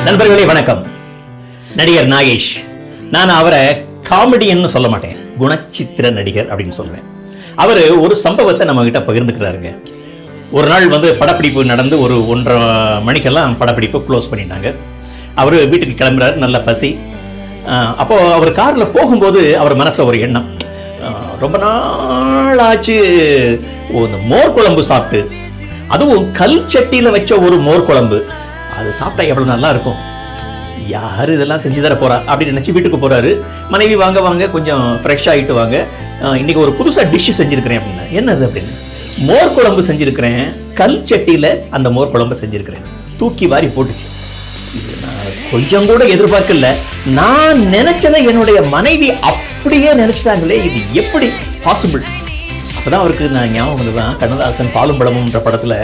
நண்பர்களே வணக்கம். நடிகர் நாகேஷ். நான் அவரை காமெடியன்னு சொல்ல மாட்டேன், குணச்சித்திர நடிகர் அப்படின்னு சொல்லுவேன். அவர் ஒரு சம்பவத்தை நம்ம கிட்ட பகிர்ந்துக்கிறாருங்க. ஒரு நாள் படப்பிடிப்பு நடந்து ஒரு 1:30 மணிக்கெல்லாம் படப்பிடிப்பு க்ளோஸ் பண்ணிட்டாங்க. அவர் வீட்டுக்கு கிளம்புறாரு, நல்ல பசி. அப்போ அவர் காரில் போகும்போது அவர் மனசில் ஒரு எண்ணம், ரொம்ப நாள் ஆச்சு மோர் குழம்பு சாப்பிட்டு, அதுவும் கல் சட்டியில் வச்ச ஒரு மோர் குழம்பு, அது சாப்பிட்டா எவ்வளோ நல்லா இருக்கும், யார் இதெல்லாம் செஞ்சு தர போறா அப்படின்னு நினச்சி வீட்டுக்கு போறாரு. மனைவி வாங்க வாங்க கொஞ்சம் ஃப்ரெஷ் ஆகிட்டு வாங்க, இன்னைக்கு ஒரு புதுசாக டிஷ் செஞ்சுருக்கிறேன் அப்படின்னா. என்னது அப்படின்னு, மோர் குழம்பு செஞ்சுருக்கிறேன், கல் சட்டியில் அந்த மோர் குழம்பு செஞ்சுருக்கிறேன். தூக்கி வாரி போட்டுச்சு. இது நான் கொஞ்சம் கூட எதிர்பார்க்கல. நான் நினைச்சதை என்னுடைய மனைவி அப்படியே நினைச்சிட்டாங்களே, இது எப்படி பாசிபிள்? அப்பதான் அவருக்கு நான் ஞாபகம் வந்துதான், கண்ணதாசன் பாலும் பழமும்ன்ற படத்துல,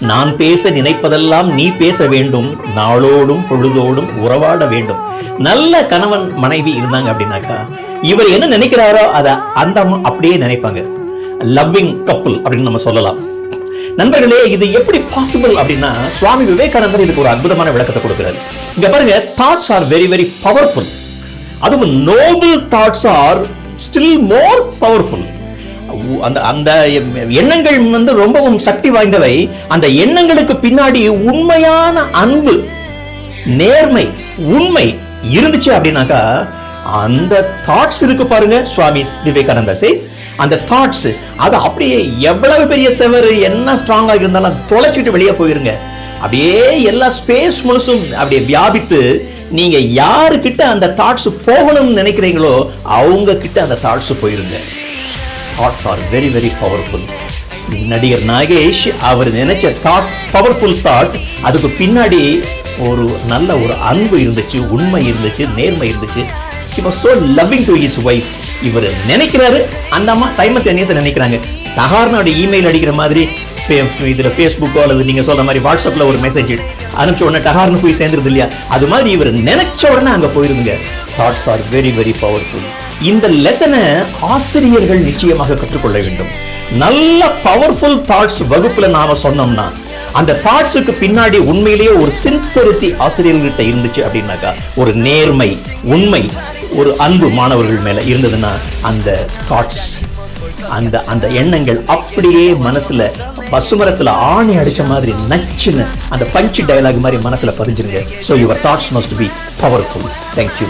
நான் பேச நினைப்பதெல்லாம் நீ பேச வேண்டும், நாளோடும் பொழுதோடும் உறவாட வேண்டும். நல்ல கணவன் மனைவி இருந்தாங்க அப்படின்னாக்கா, இவர் என்ன நினைக்கிறாரோ அதை அந்த அம்மா அப்படியே நினைப்பாங்க. லவ்விங் கப்புள் அப்படின்னு நம்ம சொல்லலாம். நண்பர்களே, இது எப்படி பாசிபிள் அப்படின்னா, சுவாமி விவேகானந்தர் இதுக்கு ஒரு அற்புதமான விளக்கத்தை கொடுக்கிறார். இங்க பாருங்க, thoughts are very very powerful. அதுவும் noble thoughts are still more powerful. அந்த எண்ணங்கள் ரொம்பவும் சக்தி வாய்ந்தவை. அந்த எண்ணங்களுக்கு பின்னாடி உண்மையான அன்பு, நேர்மை, உண்மை இருந்துச்சு அப்படின்னாக்கா, அந்த தாட்ஸ் இருக்கு பாருங்க. சுவாமி விவேகானந்தா சேஸ், அந்த தாட்ஸ் அது அப்படியே எவ்வளவு பெரிய செவரு என்ன ஸ்ட்ராங்கா இருந்தாலும் தொலைச்சிட்டு வெளியே போயிருங்க. அப்படியே எல்லா ஸ்பேஸ் முழுசும் அப்படியே வியாபித்து, நீங்க யாருக்கிட்ட அந்த தாட்ஸ் போகணும்னு நினைக்கிறீங்களோ அவங்க கிட்ட அந்த தாட்ஸ் போயிருங்க. Thoughts are very very powerful. நடிகர் நாகேஷ் அவர் நினைச்ச தாட், பவர்ஃபுல் தாட், அதுக்கு பின்னாடி ஒரு நல்ல ஒரு அன்பு இருந்துச்சு, உண்மை இருந்துச்சு, நேர்மை இருந்துச்சு. He was so loving to his wife. இவர் நினைக்கிறாரு, அந்த அம்மா சைமல்டேனியஸா நினைக்கிறாங்க. தகார்னோட இமெயில் அடிக்கிற மாதிரி இதுல ஃபேஸ்புக்கோ அல்லது நீங்க சொல்ற மாதிரி வாட்ஸ்அப்ல ஒரு மெசேஜ் அனுப்பிச்ச உடனே டகார்னு போய் சேர்ந்துருது இல்லையா, அது மாதிரி இவர் நினைச்ச உடனே அங்க போயிருங்க. Thoughts are very very powerful. இந்த லெசனை ஆசிரியர்கள் நிச்சயமாக கற்றுக்கொள்ள வேண்டும். நல்ல பவர்ஃபுல் தாட்ஸ் வகுப்புல நாம சொன்னோம்னா, அந்த தாட்ஸுக்கு பின்னாடி உண்மையிலேயே ஒரு சின்சியரிட்டி ஆசிரியர்கள்கிட்ட இருந்துச்சு அப்படின்னாக்கா, ஒரு நேர்மை, உண்மை, ஒரு அன்பு மாணவர்கள் மேல இருந்ததுன்னா, அந்த தாட்ஸ், அந்த எண்ணங்கள் அப்படியே மனசுல பசுமரத்துல ஆணி அடிச்ச மாதிரி நச்சுன்னு அந்த பஞ்ச் டயலாக் மாதிரி மனசுல பதிஞ்சிருங்க. So your thoughts must be powerful. Thank you.